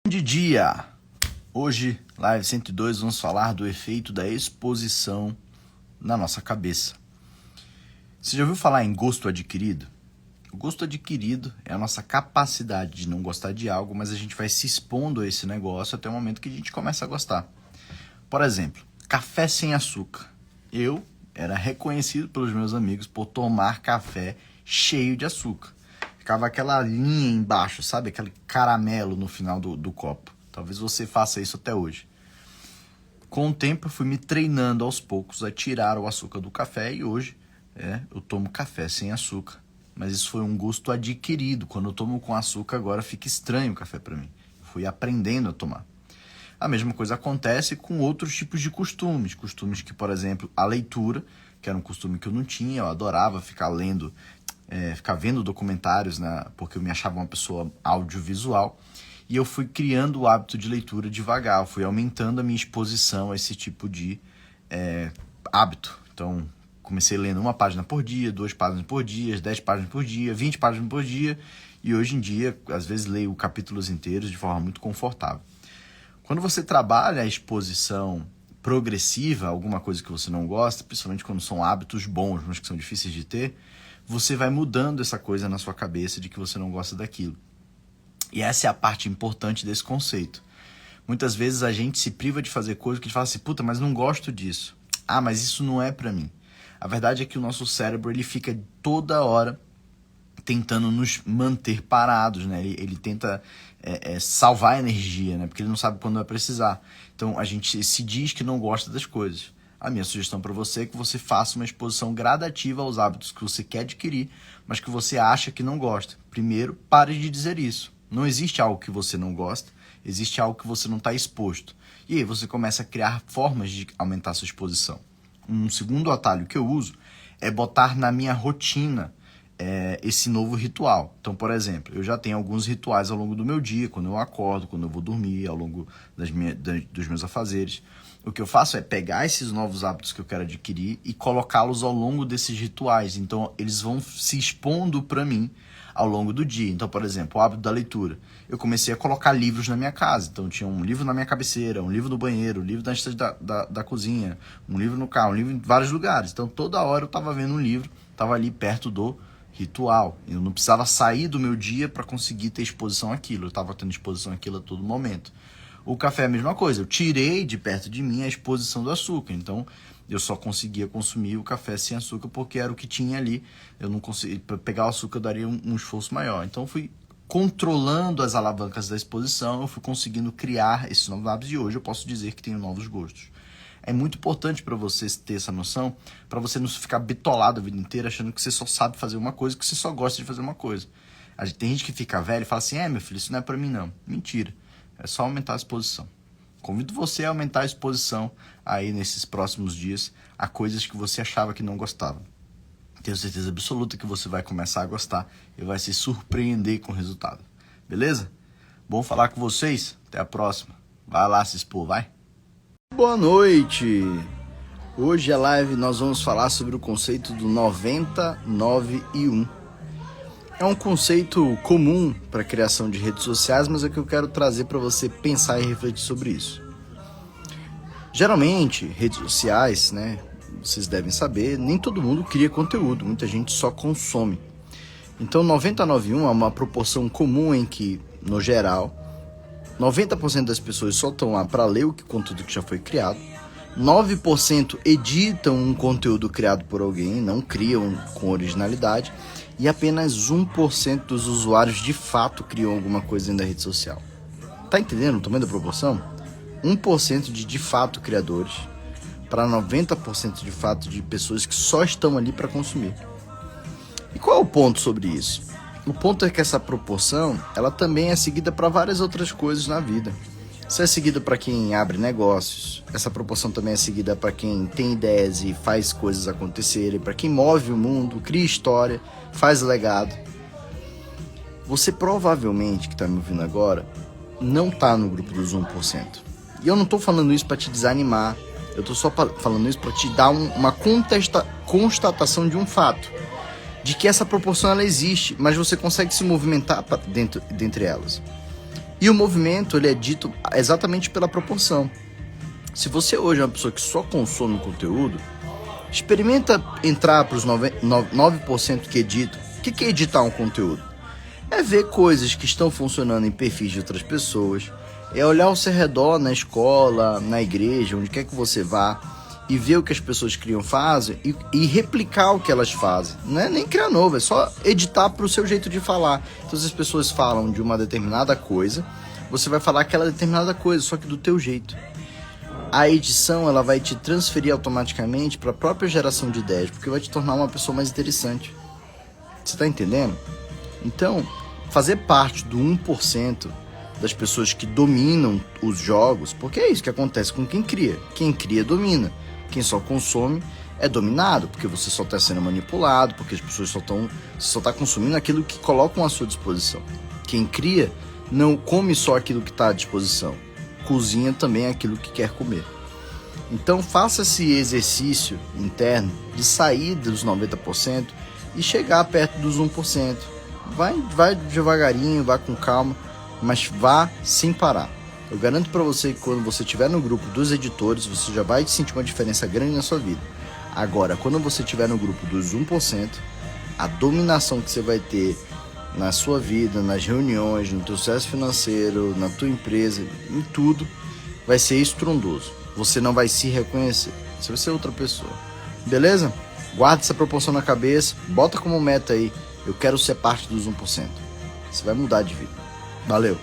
De dia! Hoje, live 102, vamos falar do efeito da exposição na nossa cabeça. Você já ouviu falar em gosto adquirido? O gosto adquirido é a nossa capacidade de não gostar de algo, mas a gente vai se expondo a esse negócio até o momento que a gente começa a gostar. Por exemplo, café sem açúcar. Eu era reconhecido pelos meus amigos por tomar café cheio de açúcar. Ficava aquela linha embaixo, sabe? Aquele caramelo no final do copo. Talvez você faça isso até hoje. Com o tempo, eu fui me treinando aos poucos a tirar o açúcar do café e hoje eu tomo café sem açúcar. Mas isso foi um gosto adquirido. Quando eu tomo com açúcar, agora fica estranho o café para mim. Eu fui aprendendo a tomar. A mesma coisa acontece com outros tipos de costumes. Costumes que, por exemplo, a leitura, que era um costume que eu não tinha. Eu adorava ficar lendo, ficar vendo documentários, né, porque eu me achava uma pessoa audiovisual. E eu fui criando o hábito de leitura devagar. Eu fui aumentando a minha exposição a esse tipo de hábito. Então, comecei lendo 1 página por dia, 2 páginas por dia, 10 páginas por dia, 20 páginas por dia. E hoje em dia, às vezes, leio capítulos inteiros de forma muito confortável. Quando você trabalha a exposição progressiva, alguma coisa que você não gosta, principalmente quando são hábitos bons, mas que são difíceis de ter, você vai mudando essa coisa na sua cabeça de que você não gosta daquilo. E essa é a parte importante desse conceito. Muitas vezes a gente se priva de fazer coisas que a gente fala assim, puta, mas não gosto disso. Ah, mas isso não é pra mim. A verdade é que o nosso cérebro ele fica toda hora tentando nos manter parados, né? Ele tenta salvar energia, né? Porque ele não sabe quando vai precisar. Então a gente se diz que não gosta das coisas. A minha sugestão para você é que você faça uma exposição gradativa aos hábitos que você quer adquirir, mas que você acha que não gosta. Primeiro, pare de dizer isso. Não existe algo que você não gosta, existe algo que você não está exposto. E aí você começa a criar formas de aumentar a sua exposição. Um segundo atalho que eu uso é botar na minha rotina esse novo ritual. Então, por exemplo, eu já tenho alguns rituais ao longo do meu dia, quando eu acordo, quando eu vou dormir, ao longo dos meus afazeres. O que eu faço é pegar esses novos hábitos que eu quero adquirir e colocá-los ao longo desses rituais. Então, eles vão se expondo para mim ao longo do dia. Então, por exemplo, o hábito da leitura. Eu comecei a colocar livros na minha casa. Então, tinha um livro na minha cabeceira, um livro no banheiro, um livro na estante da cozinha, um livro no carro, um livro em vários lugares. Então, toda hora eu estava vendo um livro, estava ali perto do ritual. Eu não precisava sair do meu dia para conseguir ter exposição àquilo. Eu estava tendo exposição àquilo a todo momento. O café é a mesma coisa. Eu tirei de perto de mim a exposição do açúcar. Então, eu só conseguia consumir o café sem açúcar porque era o que tinha ali. Eu não conseguia. Para pegar o açúcar, eu daria um esforço maior. Então, eu fui controlando as alavancas da exposição. Eu fui conseguindo criar esses novos hábitos. E hoje eu posso dizer que tenho novos gostos. É muito importante para você ter essa noção, para você não ficar bitolado a vida inteira achando que você só sabe fazer uma coisa, que você só gosta de fazer uma coisa. Tem gente que fica velho e fala assim, meu filho, isso não é para mim não. Mentira, é só aumentar a exposição. Convido você a aumentar a exposição aí nesses próximos dias a coisas que você achava que não gostava. Tenho certeza absoluta que você vai começar a gostar e vai se surpreender com o resultado. Beleza? Bom falar com vocês, até a próxima. Vai lá se expor, vai. Boa noite! Hoje a live nós vamos falar sobre o conceito do 90, 9 e 1. É um conceito comum para a criação de redes sociais, mas é que eu quero trazer para você pensar e refletir sobre isso. Geralmente, redes sociais, né, vocês devem saber, nem todo mundo cria conteúdo, muita gente só consome. Então 90, 9 e 1 é uma proporção comum em que, no geral, 90% das pessoas só estão lá para ler o conteúdo que já foi criado. 9% editam um conteúdo criado por alguém, não criam com originalidade. E apenas 1% dos usuários de fato criam alguma coisa dentro da rede social. Tá entendendo o tamanho da proporção? 1% de fato criadores para 90% de fato de pessoas que só estão ali para consumir. E qual é o ponto sobre isso? O ponto é que essa proporção, ela também é seguida para várias outras coisas na vida. Isso é seguido para quem abre negócios, essa proporção também é seguida para quem tem ideias e faz coisas acontecerem, para quem move o mundo, cria história, faz legado. Você provavelmente, que está me ouvindo agora, não está no grupo dos 1%. E eu não estou falando isso para te desanimar, eu estou só falando isso para te dar uma constatação de um fato. De que essa proporção ela existe, mas você consegue se movimentar dentre elas. E o movimento ele é dito exatamente pela proporção. Se você hoje é uma pessoa que só consome conteúdo, experimenta entrar para os 9% que editam. O que é editar um conteúdo? É ver coisas que estão funcionando em perfis de outras pessoas, é olhar ao seu redor, na escola, na igreja, onde quer que você vá, e ver o que as pessoas criam, fazem e replicar o que elas fazem. Não é nem criar novo, é só editar para o seu jeito de falar. Então, se as pessoas falam de uma determinada coisa, você vai falar aquela determinada coisa, só que do teu jeito. A edição ela vai te transferir automaticamente para a própria geração de ideias, porque vai te tornar uma pessoa mais interessante. Você está entendendo? Então, fazer parte do 1% das pessoas que dominam os jogos, porque é isso que acontece com quem cria. Quem cria domina. Quem só consome é dominado, porque você só está sendo manipulado, porque as pessoas só está consumindo aquilo que colocam à sua disposição. Quem cria não come só aquilo que está à disposição, cozinha também aquilo que quer comer. Então faça esse exercício interno de sair dos 90% e chegar perto dos 1%. Vai devagarinho, vai com calma, mas vá sem parar. Eu garanto para você que quando você estiver no grupo dos editores, você já vai sentir uma diferença grande na sua vida. Agora, quando você estiver no grupo dos 1%, a dominação que você vai ter na sua vida, nas reuniões, no teu sucesso financeiro, na tua empresa, em tudo, vai ser estrondoso. Você não vai se reconhecer, você vai ser outra pessoa. Beleza? Guarda essa proporção na cabeça, bota como meta aí, eu quero ser parte dos 1%. Você vai mudar de vida. Valeu!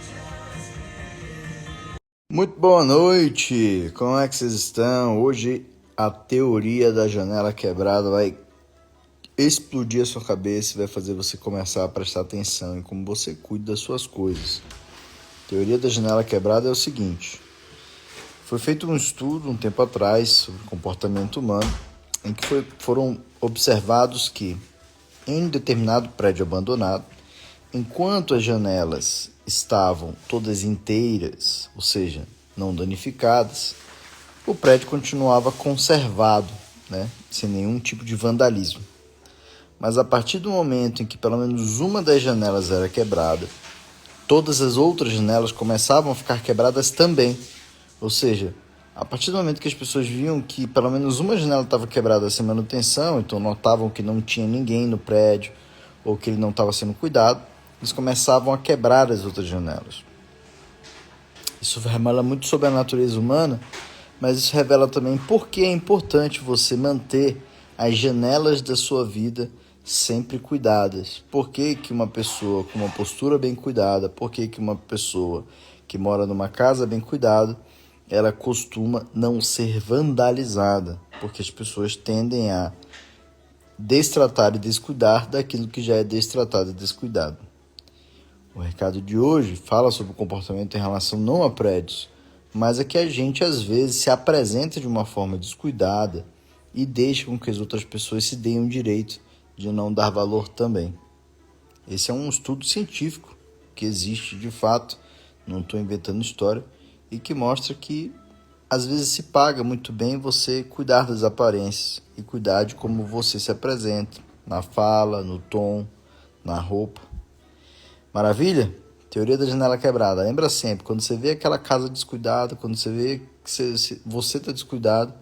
Muito boa noite, como é que vocês estão? Hoje a teoria da janela quebrada vai explodir a sua cabeça e vai fazer você começar a prestar atenção em como você cuida das suas coisas. A teoria da janela quebrada é o seguinte: foi feito um estudo um tempo atrás sobre comportamento humano, em que foram observados que em determinado prédio abandonado, enquanto as janelas estavam todas inteiras, ou seja, não danificadas, o prédio continuava conservado, né, sem nenhum tipo de vandalismo. Mas a partir do momento em que pelo menos uma das janelas era quebrada, todas as outras janelas começavam a ficar quebradas também. Ou seja, a partir do momento que as pessoas viam que pelo menos uma janela estava quebrada sem manutenção, então notavam que não tinha ninguém no prédio ou que ele não estava sendo cuidado, eles começavam a quebrar as outras janelas. Isso revela muito sobre a natureza humana, mas isso revela também por que é importante você manter as janelas da sua vida sempre cuidadas. Por que uma pessoa com uma postura bem cuidada, por que uma pessoa que mora numa casa bem cuidada, ela costuma não ser vandalizada, porque as pessoas tendem a destratar e descuidar daquilo que já é destratado e descuidado. O recado de hoje fala sobre o comportamento em relação não a prédios, mas é que a gente às vezes se apresenta de uma forma descuidada e deixa com que as outras pessoas se deem o direito de não dar valor também. Esse é um estudo científico que existe de fato, não estou inventando história, e que mostra que às vezes se paga muito bem você cuidar das aparências e cuidar de como você se apresenta, na fala, no tom, na roupa. Maravilha? Teoria da janela quebrada. Lembra sempre, quando você vê aquela casa descuidada, quando você vê que você está descuidado,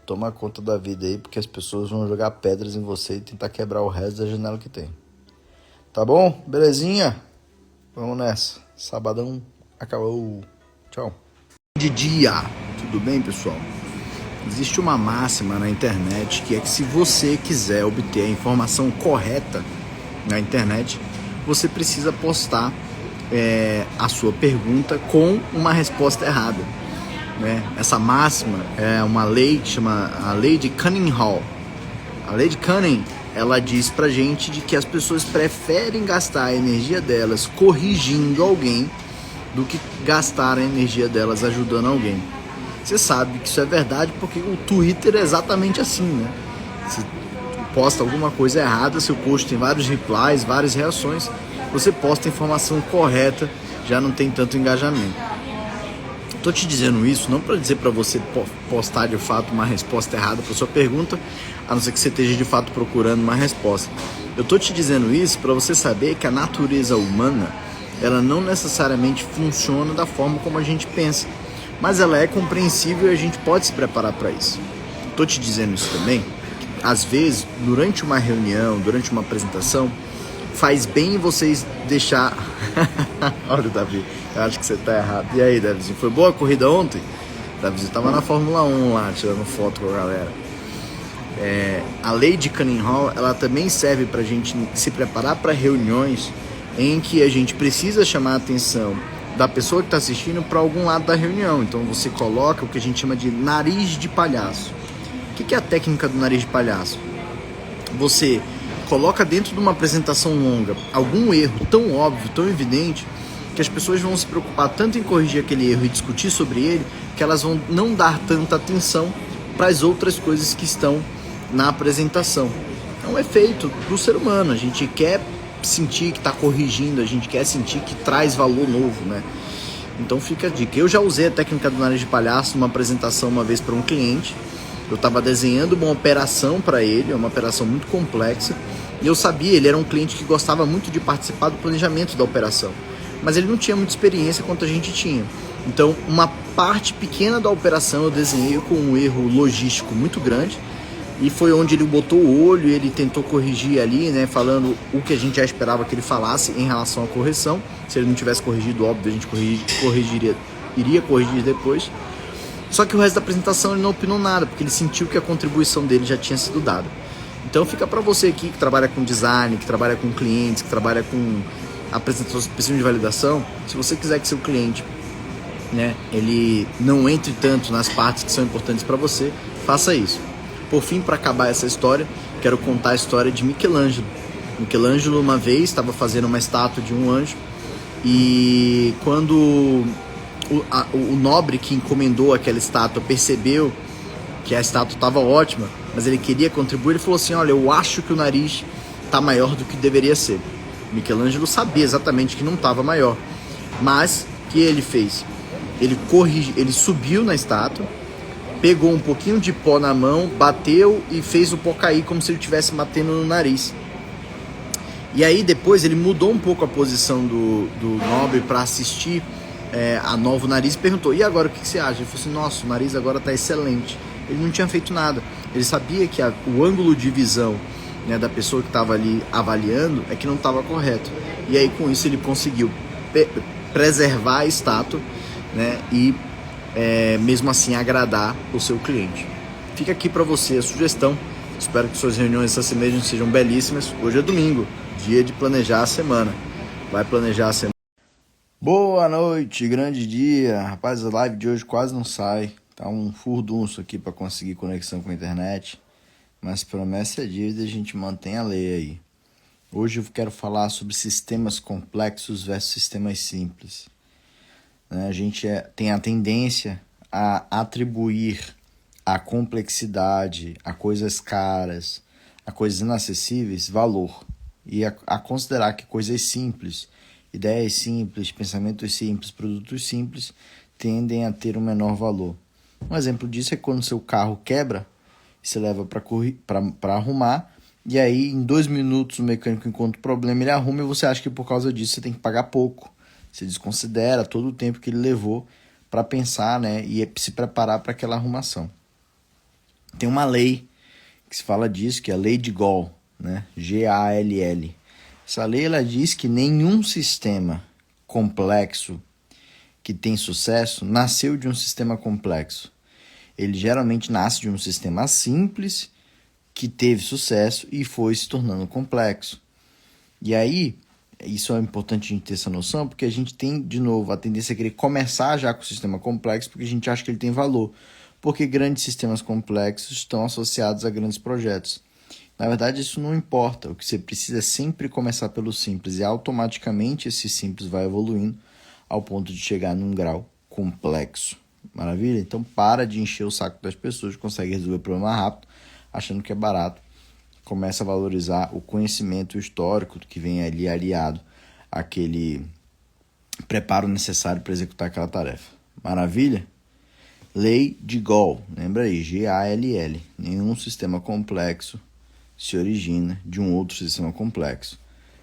toma conta da vida aí, porque as pessoas vão jogar pedras em você e tentar quebrar o resto da janela que tem. Tá bom? Belezinha? Vamos nessa. Sabadão acabou. Tchau. De dia. Tudo bem, pessoal? Existe uma máxima na internet que é que se você quiser obter a informação correta na internet, você precisa postar a sua pergunta com uma resposta errada, né? Essa máxima é uma lei que chama a lei de Cunningham. A lei de Cunningham, ela diz pra gente de que as pessoas preferem gastar a energia delas corrigindo alguém do que gastar a energia delas ajudando alguém. Você sabe que isso é verdade porque o Twitter é exatamente assim, né? Você posta alguma coisa errada, seu post tem vários replies, várias reações, você posta a informação correta, já não tem tanto engajamento. Tô te dizendo isso não para dizer para você postar de fato uma resposta errada para sua pergunta, a não ser que você esteja de fato procurando uma resposta. Eu tô te dizendo isso para você saber que a natureza humana ela não necessariamente funciona da forma como a gente pensa, mas ela é compreensível e a gente pode se preparar para isso. Estou te dizendo isso também, que às vezes, durante uma reunião, durante uma apresentação, faz bem vocês deixar... Olha, Davi, eu acho que você tá errado. E aí, Davizinho, foi boa a corrida ontem? Davizinho tava na Fórmula 1 lá, tirando foto com a galera. A lei de Cunningham, ela também serve pra gente se preparar para reuniões em que a gente precisa chamar a atenção da pessoa que está assistindo para algum lado da reunião. Então você coloca o que a gente chama de nariz de palhaço. O que é a técnica do nariz de palhaço? Você coloca dentro de uma apresentação longa algum erro tão óbvio, tão evidente, que as pessoas vão se preocupar tanto em corrigir aquele erro e discutir sobre ele, que elas vão não dar tanta atenção para as outras coisas que estão na apresentação. É um efeito do ser humano, a gente quer sentir que está corrigindo, a gente quer sentir que traz valor novo, né? Então fica a dica. Eu já usei a técnica do nariz de palhaço numa apresentação uma vez para um cliente. Eu estava desenhando uma operação para ele, uma operação muito complexa, e eu sabia, ele era um cliente que gostava muito de participar do planejamento da operação, mas ele não tinha muita experiência quanto a gente tinha. Então, uma parte pequena da operação eu desenhei com um erro logístico muito grande, e foi onde ele botou o olho e ele tentou corrigir ali, né, falando o que a gente já esperava que ele falasse em relação à correção. Se ele não tivesse corrigido, óbvio, a gente iria corrigir depois. Só que o resto da apresentação ele não opinou nada, porque ele sentiu que a contribuição dele já tinha sido dada. Então fica para você aqui que trabalha com design, que trabalha com clientes, que trabalha com apresentações de validação, se você quiser que seu cliente, né, ele não entre tanto nas partes que são importantes para você, faça isso. Por fim, para acabar essa história, quero contar a história de Michelangelo. Michelangelo uma vez estava fazendo uma estátua de um anjo, e quando o nobre que encomendou aquela estátua percebeu que a estátua estava ótima, mas ele queria contribuir, ele falou assim: olha, eu acho que o nariz está maior do que deveria ser. Michelangelo sabia exatamente que não estava maior, mas o que ele fez? Ele subiu na estátua, pegou um pouquinho de pó na mão, bateu e fez o pó cair como se ele estivesse batendo no nariz. E aí depois ele mudou um pouco a posição do nobre para assistir a novo nariz e perguntou: e agora o que você acha? Ele falou assim: nossa, o nariz agora está excelente. Ele não tinha feito nada. Ele sabia que o ângulo de visão, né, da pessoa que estava ali avaliando é que não estava correto. E aí com isso ele conseguiu preservar a estátua, né, e mesmo assim agradar o seu cliente. Fica aqui para você a sugestão. Espero que suas reuniões essa semana sejam belíssimas. Hoje é domingo, dia de planejar a semana. Vai planejar a semana. Boa noite, grande dia. Rapaz, a live de hoje quase não sai. Tá um furdunço aqui para conseguir conexão com a internet. Mas promessa é dívida, a gente mantém a lei aí. Hoje eu quero falar sobre sistemas complexos versus sistemas simples. A gente tem a tendência a atribuir a complexidade, a coisas caras, a coisas inacessíveis, valor. E a considerar que coisas simples, ideias simples, pensamentos simples, produtos simples, tendem a ter um menor valor. Um exemplo disso é quando seu carro quebra, você leva para arrumar, e aí em 2 minutos o mecânico encontra o problema, ele arruma e você acha que por causa disso você tem que pagar pouco. Você desconsidera todo o tempo que ele levou para pensar, né, e se preparar para aquela arrumação. Tem uma lei que se fala disso, que é a lei de Gall, né, Gall. Essa lei ela diz que nenhum sistema complexo que tem sucesso nasceu de um sistema complexo. Ele geralmente nasce de um sistema simples que teve sucesso e foi se tornando complexo. E aí, isso é importante a gente ter essa noção, porque a gente tem, de novo, a tendência a querer começar já com o sistema complexo, porque a gente acha que ele tem valor. Porque grandes sistemas complexos estão associados a grandes projetos. Na verdade, isso não importa. O que você precisa é sempre começar pelo simples, e automaticamente esse simples vai evoluindo ao ponto de chegar num grau complexo. Maravilha? Então para de encher o saco das pessoas que conseguem resolver o problema rápido, achando que é barato. Começa a valorizar o conhecimento histórico que vem ali aliado àquele preparo necessário para executar aquela tarefa. Maravilha? Lei de Gall, lembra aí, Gall. Nenhum sistema complexo se origina de um outro sistema complexo.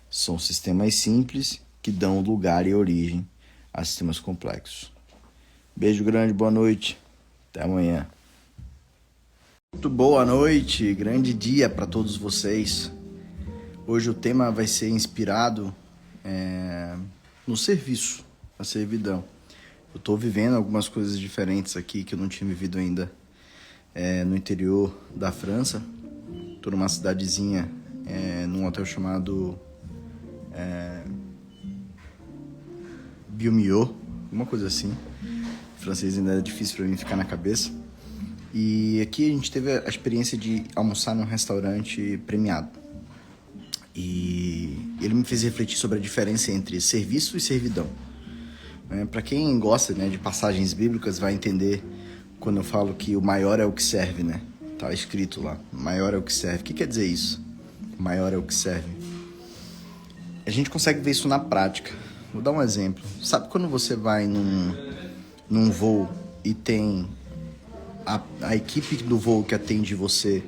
São sistemas simples que dão lugar e origem a sistemas complexos. Beijo grande, boa noite, até amanhã. Muito boa noite, grande dia para todos vocês. Hoje o tema vai ser inspirado no serviço, na servidão. Eu estou vivendo algumas coisas diferentes aqui que eu não tinha vivido ainda no interior da França. Estou numa cidadezinha, num hotel chamado Biomio, alguma coisa assim. O francês ainda é difícil para mim ficar na cabeça. E aqui a gente teve a experiência de almoçar num restaurante premiado. E ele me fez refletir sobre a diferença entre serviço e servidão. Para quem gosta, de passagens bíblicas vai entender quando eu falo que o maior é o que serve, né? Tá escrito lá, maior é o que serve. O que quer dizer isso? O maior é o que serve. A gente consegue ver isso na prática. Vou dar um exemplo. Sabe quando você vai num voo e tem a equipe do voo que atende você,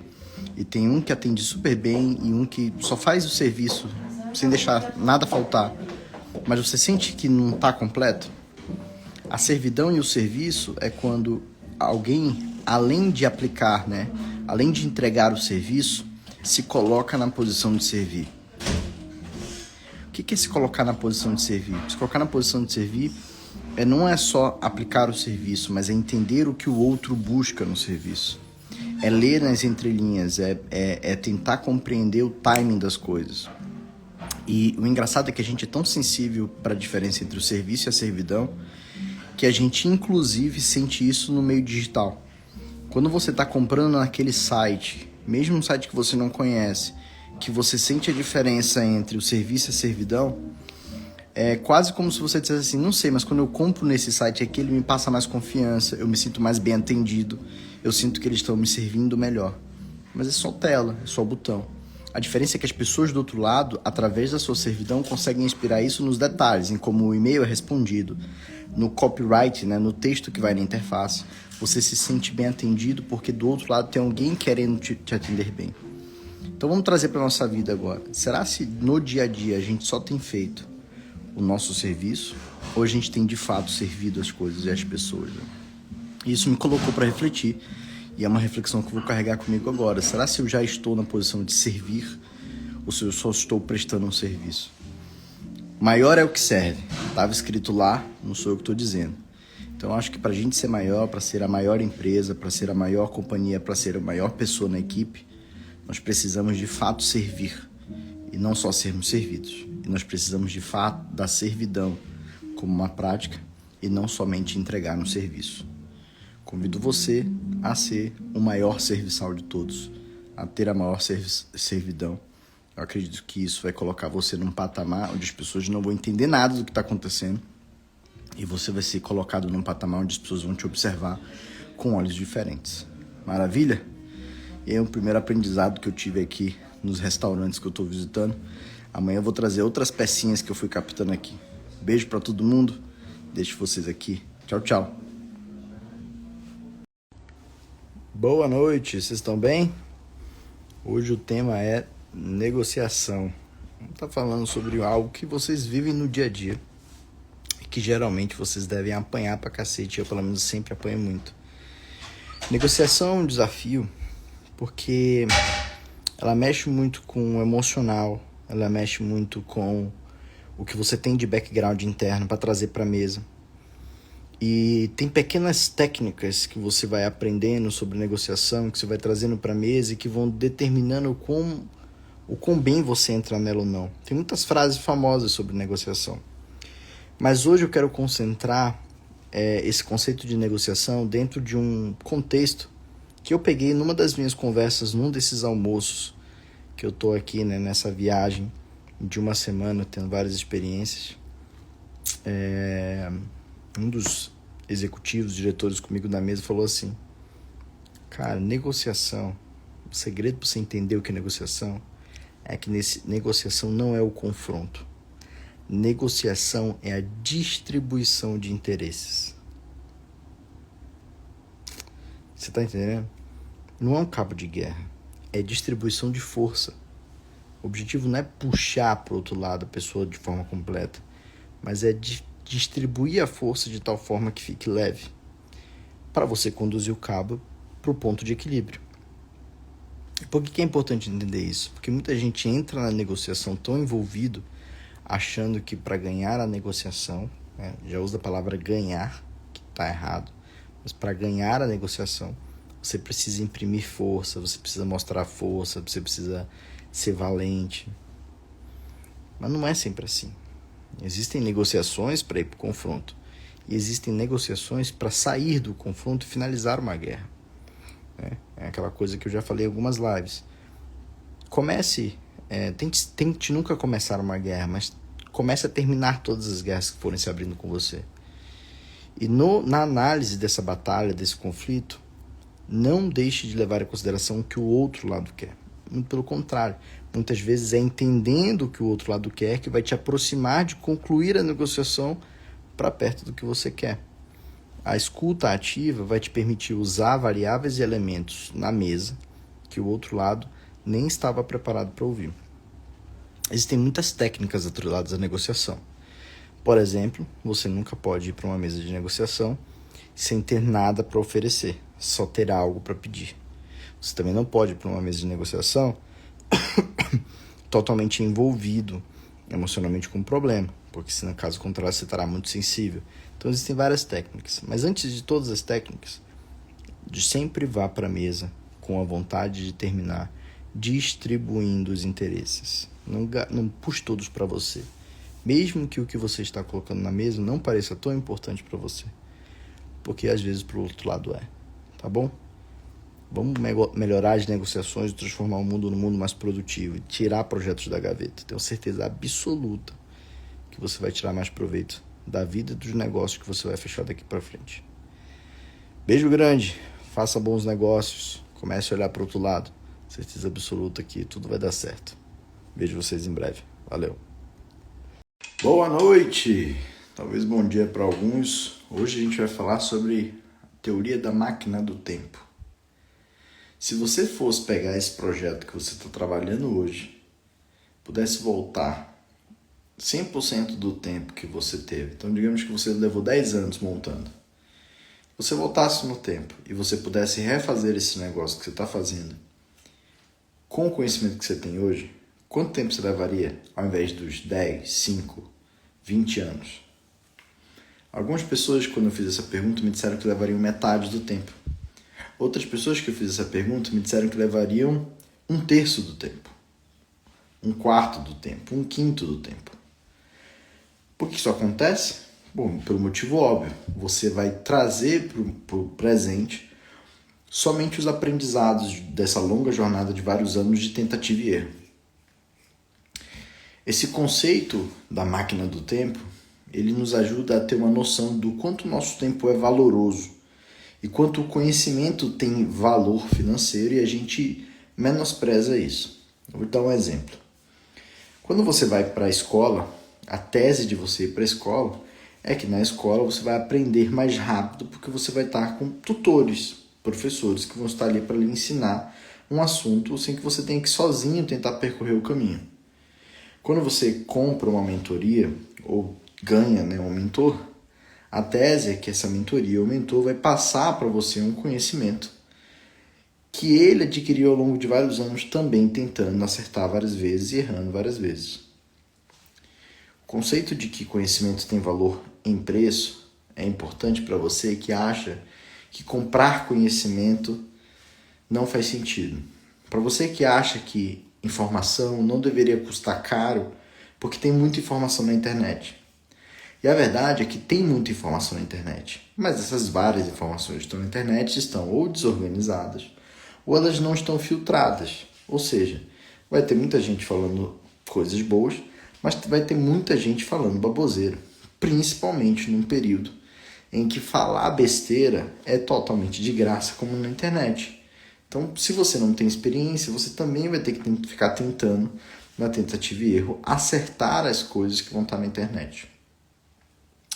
e tem um que atende super bem e um que só faz o serviço sem deixar nada faltar, mas você sente que não está completo? A servidão e o serviço é quando alguém, além de aplicar, além de entregar o serviço, se coloca na posição de servir. O que é se colocar na posição de servir? Se colocar na posição de servir não é só aplicar o serviço, mas é entender o que o outro busca no serviço. É ler nas entrelinhas, é tentar compreender o timing das coisas. E o engraçado é que a gente é tão sensível para a diferença entre o serviço e a servidão que a gente inclusive sente isso no meio digital. Quando você está comprando naquele site, mesmo um site que você não conhece, que você sente a diferença entre o serviço e a servidão, é quase como se você dissesse assim, não sei, mas quando eu compro nesse site aqui, ele me passa mais confiança, eu me sinto mais bem atendido, eu sinto que eles estão me servindo melhor. Mas é só tela, é só botão. A diferença é que as pessoas do outro lado, através da sua servidão, conseguem inspirar isso nos detalhes, em como o e-mail é respondido, no copyright, no texto que vai na interface. Você se sente bem atendido porque do outro lado tem alguém querendo te atender bem. Então vamos trazer para a nossa vida agora. Será se no dia a dia a gente só tem feito o nosso serviço, ou a gente tem de fato servido as coisas e as pessoas? Isso me colocou para refletir, e é uma reflexão que eu vou carregar comigo agora. Será se eu já estou na posição de servir, ou se eu só estou prestando um serviço? Maior é o que serve. Estava escrito lá, não sou eu que estou dizendo. Então eu acho que para a gente ser maior, para ser a maior empresa, para ser a maior companhia, para ser a maior pessoa na equipe, nós precisamos de fato servir, e não só sermos servidos. E nós precisamos de fato da servidão como uma prática e não somente entregar um serviço. Convido você a ser o maior serviçal de todos, a ter a maior servidão. Eu acredito que isso vai colocar você num patamar onde as pessoas não vão entender nada do que está acontecendo e você vai ser colocado num patamar onde as pessoas vão te observar com olhos diferentes. Maravilha? E é o primeiro aprendizado que eu tive aqui nos restaurantes que eu estou visitando. Amanhã eu vou trazer outras pecinhas que eu fui captando aqui. Beijo para todo mundo. Deixo vocês aqui. Tchau, tchau. Boa noite, vocês estão bem? Hoje o tema é negociação. Vamos estar falando sobre algo que vocês vivem no dia a dia e que geralmente vocês devem apanhar pra cacete. Eu, pelo menos, sempre apanho muito. Negociação é um desafio porque ela mexe muito com o emocional, ela mexe muito com o que você tem de background interno para trazer para a mesa. E tem pequenas técnicas que você vai aprendendo sobre negociação, que você vai trazendo para a mesa e que vão determinando o quão bem você entra nela ou não. Tem muitas frases famosas sobre negociação. Mas hoje eu quero concentrar esse conceito de negociação dentro de um contexto que eu peguei numa das minhas conversas, num desses almoços que eu tô aqui, nessa viagem de uma semana, tendo várias experiências. Um dos executivos, diretores comigo na mesa falou assim: cara, negociação, o segredo para você entender o que é negociação é que negociação não é o confronto. Negociação é a distribuição de interesses. Você tá entendendo? Não é um cabo de guerra, é distribuição de força. O objetivo não é puxar para o outro lado a pessoa de forma completa. mas é distribuir a força de tal forma que fique leve, para você conduzir o cabo para o ponto de equilíbrio. Por que é importante entender isso? Porque muita gente entra na negociação tão envolvido, achando que para ganhar a negociação, já usa a palavra ganhar, que está errado, mas para ganhar a negociação, você precisa imprimir força, você precisa mostrar força, você precisa ser valente. Mas não é sempre assim. Existem negociações para ir para o confronto. E existem negociações para sair do confronto e finalizar uma guerra. É aquela coisa que eu já falei em algumas lives. Tente nunca começar uma guerra, mas comece a terminar todas as guerras que forem se abrindo com você. E na análise dessa batalha, desse conflito, não deixe de levar em consideração o que o outro lado quer. Muito pelo contrário, muitas vezes é entendendo o que o outro lado quer que vai te aproximar de concluir a negociação para perto do que você quer. A escuta ativa vai te permitir usar variáveis e elementos na mesa que o outro lado nem estava preparado para ouvir. Existem muitas técnicas atreladas à negociação. Por exemplo, você nunca pode ir para uma mesa de negociação sem ter nada para oferecer, só ter algo para pedir. Você também não pode ir para uma mesa de negociação totalmente envolvido emocionalmente com o problema, porque se no caso contrário você estará muito sensível. Então existem várias técnicas, mas antes de todas as técnicas, sempre vá para a mesa com a vontade de terminar distribuindo os interesses. Não puxe todos para você, mesmo que o que você está colocando na mesa não pareça tão importante para você, porque às vezes para o outro lado tá bom? Vamos melhorar as negociações e transformar o mundo num mundo mais produtivo e tirar projetos da gaveta. Tenho certeza absoluta que você vai tirar mais proveito da vida e dos negócios que você vai fechar daqui para frente. Beijo grande, faça bons negócios, comece a olhar para o outro lado. Certeza absoluta que tudo vai dar certo. Vejo vocês em breve. Valeu. Boa noite, talvez bom dia para alguns. Hoje a gente vai falar sobre a teoria da máquina do tempo. Se você fosse pegar esse projeto que você está trabalhando hoje, pudesse voltar 100% do tempo que você teve, então digamos que você levou 10 anos montando, você voltasse no tempo e você pudesse refazer esse negócio que você está fazendo com o conhecimento que você tem hoje, quanto tempo você levaria ao invés dos 10, 5, 20 anos? Algumas pessoas, quando eu fiz essa pergunta, me disseram que levariam metade do tempo. Outras pessoas que eu fiz essa pergunta me disseram que levariam 1/3 do tempo, 1/4 do tempo, 1/5 do tempo. Por que isso acontece? Bom, pelo motivo óbvio. Você vai trazer para o presente somente os aprendizados dessa longa jornada de vários anos de tentativa e erro. Esse conceito da máquina do tempo, ele nos ajuda a ter uma noção do quanto o nosso tempo é valoroso e quanto o conhecimento tem valor financeiro e a gente menospreza isso. Eu vou dar um exemplo. Quando você vai para a escola, a tese de você ir para a escola é que na escola você vai aprender mais rápido porque você vai estar com tutores, professores que vão estar ali para lhe ensinar um assunto sem que você tenha que sozinho tentar percorrer o caminho. Quando você compra uma mentoria ou ganha um mentor, a tese é que essa mentoria ou mentor vai passar para você um conhecimento que ele adquiriu ao longo de vários anos também tentando acertar várias vezes e errando várias vezes. O conceito de que conhecimento tem valor em preço é importante para você que acha que comprar conhecimento não faz sentido. Para você que acha que informação não deveria custar caro porque tem muita informação na internet. E a verdade é que tem muita informação na internet, mas essas várias informações que estão na internet estão ou desorganizadas ou elas não estão filtradas. Ou seja, vai ter muita gente falando coisas boas, mas vai ter muita gente falando baboseira, principalmente num período em que falar besteira é totalmente de graça, como na internet. Então, se você não tem experiência, você também vai ter que ficar tentando, na tentativa e erro, acertar as coisas que vão estar na internet.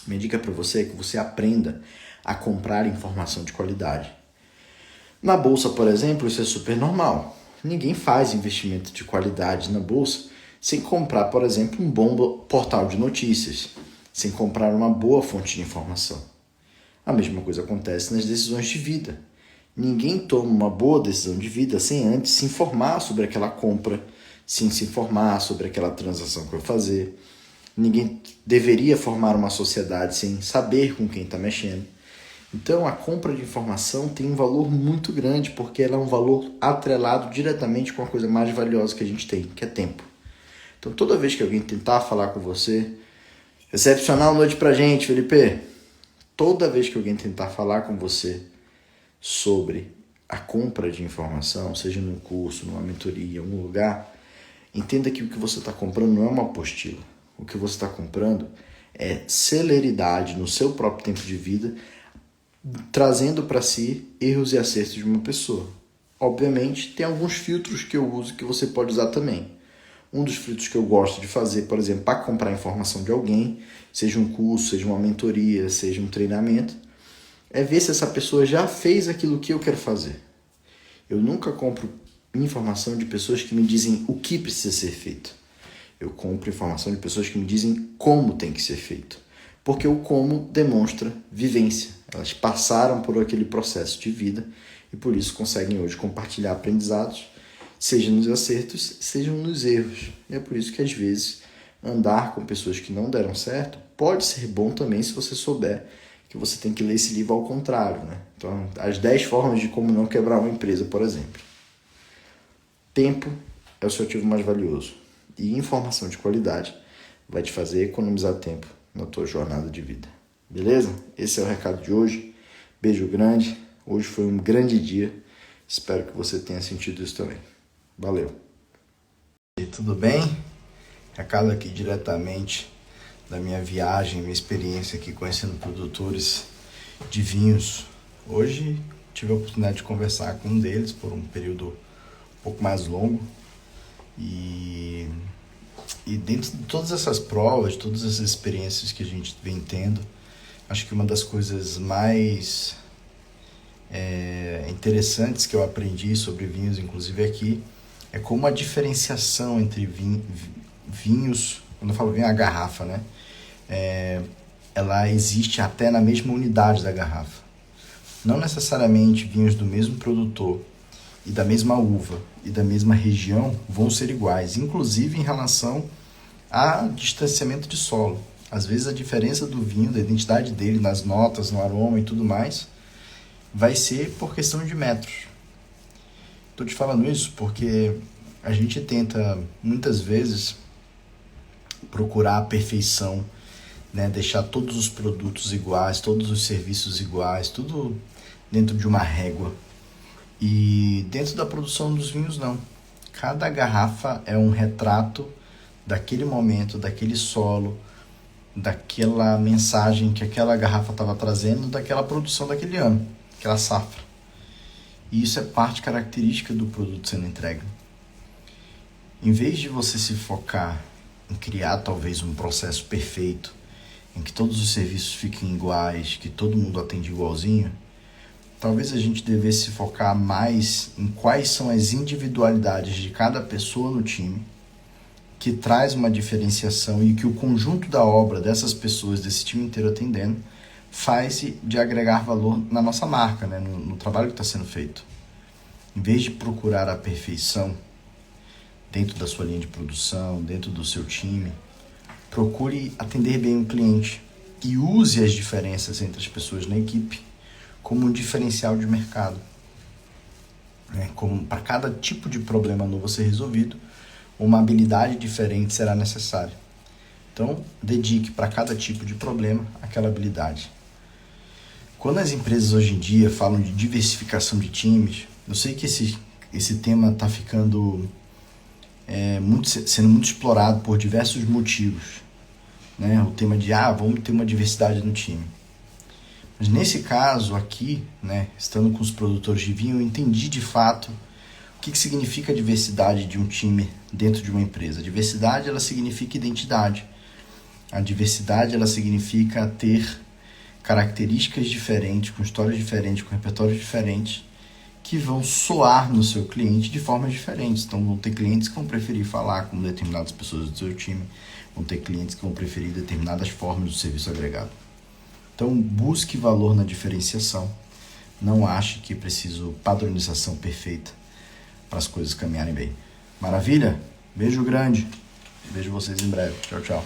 Minha dica para você é que você aprenda a comprar informação de qualidade. Na bolsa, por exemplo, isso é super normal. Ninguém faz investimento de qualidade na bolsa sem comprar, por exemplo, um bom portal de notícias, sem comprar uma boa fonte de informação. A mesma coisa acontece nas decisões de vida. Ninguém toma uma boa decisão de vida sem antes se informar sobre aquela compra, sem se informar sobre aquela transação que vai fazer. Ninguém deveria formar uma sociedade sem saber com quem está mexendo. Então, a compra de informação tem um valor muito grande, porque ela é um valor atrelado diretamente com a coisa mais valiosa que a gente tem, que é tempo. Então, toda vez que alguém tentar falar com você, excepcional noite pra gente, Felipe. Toda vez que alguém tentar falar com você sobre a compra de informação, seja num curso, numa mentoria, em algum lugar, entenda que o que você está comprando não é uma apostila. O que você está comprando é celeridade no seu próprio tempo de vida, trazendo para si erros e acertos de uma pessoa. Obviamente, tem alguns filtros que eu uso que você pode usar também. Um dos filtros que eu gosto de fazer, por exemplo, para comprar informação de alguém, seja um curso, seja uma mentoria, seja um treinamento, é ver se essa pessoa já fez aquilo que eu quero fazer. Eu nunca compro informação de pessoas que me dizem o que precisa ser feito. Eu compro informação de pessoas que me dizem como tem que ser feito. Porque o como demonstra vivência. Elas passaram por aquele processo de vida e por isso conseguem hoje compartilhar aprendizados, seja nos acertos, seja nos erros. E é por isso que às vezes andar com pessoas que não deram certo pode ser bom também se você souber que você tem que ler esse livro ao contrário, né? Então, as 10 formas de como não quebrar uma empresa, por exemplo. Tempo é o seu ativo mais valioso. E informação de qualidade vai te fazer economizar tempo na tua jornada de vida. Beleza? Esse é o recado de hoje. Beijo grande. Hoje foi um grande dia. Espero que você tenha sentido isso também. Valeu. E tudo bem? Recado aqui diretamente da minha viagem, minha experiência aqui conhecendo produtores de vinhos. Hoje tive a oportunidade de conversar com um deles por um período um pouco mais longo. E dentro de todas essas provas, de todas essas experiências que a gente vem tendo, acho que uma das coisas mais interessantes que eu aprendi sobre vinhos, inclusive aqui, é como a diferenciação entre vinhos, quando eu falo vinho, a garrafa, né? Ela existe até na mesma unidade da garrafa. Não necessariamente vinhos do mesmo produtor e da mesma uva e da mesma região vão ser iguais, inclusive em relação a distanciamento de solo. Às vezes a diferença do vinho, da identidade dele, nas notas, no aroma e tudo mais, vai ser por questão de metros. Estou te falando isso porque a gente tenta, muitas vezes, procurar a perfeição, né? Deixar todos os produtos iguais, todos os serviços iguais, tudo dentro de uma régua. E dentro da produção dos vinhos, não. Cada garrafa é um retrato daquele momento, daquele solo, daquela mensagem que aquela garrafa estava trazendo, daquela produção daquele ano, aquela safra. E isso é parte característica do produto sendo entregue. Em vez de você se focar em criar talvez um processo perfeito, em que todos os serviços fiquem iguais, que todo mundo atende igualzinho, talvez a gente devesse se focar mais em quais são as individualidades de cada pessoa no time, que traz uma diferenciação e que o conjunto da obra dessas pessoas, desse time inteiro atendendo, faz de agregar valor na nossa marca, né? no trabalho que está sendo feito. Em vez de procurar a perfeição dentro da sua linha de produção, dentro do seu time, procure atender bem o cliente e use as diferenças entre as pessoas na equipe como um diferencial de mercado. Como para cada tipo de problema novo a ser resolvido, uma habilidade diferente será necessária. Então, dedique para cada tipo de problema aquela habilidade. Quando as empresas hoje em dia falam de diversificação de times, eu sei que esse tema está ficando sendo muito explorado por diversos motivos. Né? O tema de, vamos ter uma diversidade no time. Mas nesse caso aqui, né, estando com os produtores de vinho, eu entendi de fato o que significa a diversidade de um time dentro de uma empresa. A diversidade, ela significa identidade. A diversidade, ela significa ter características diferentes, com histórias diferentes, com repertórios diferentes, que vão soar no seu cliente de formas diferentes. Então, vão ter clientes que vão preferir falar com determinadas pessoas do seu time, Vão ter clientes que vão preferir determinadas formas do serviço agregado. Então, busque valor na diferenciação. Não ache que é preciso padronização perfeita para as coisas caminharem bem. Maravilha? Beijo grande. Vejo vocês em breve. Tchau, tchau.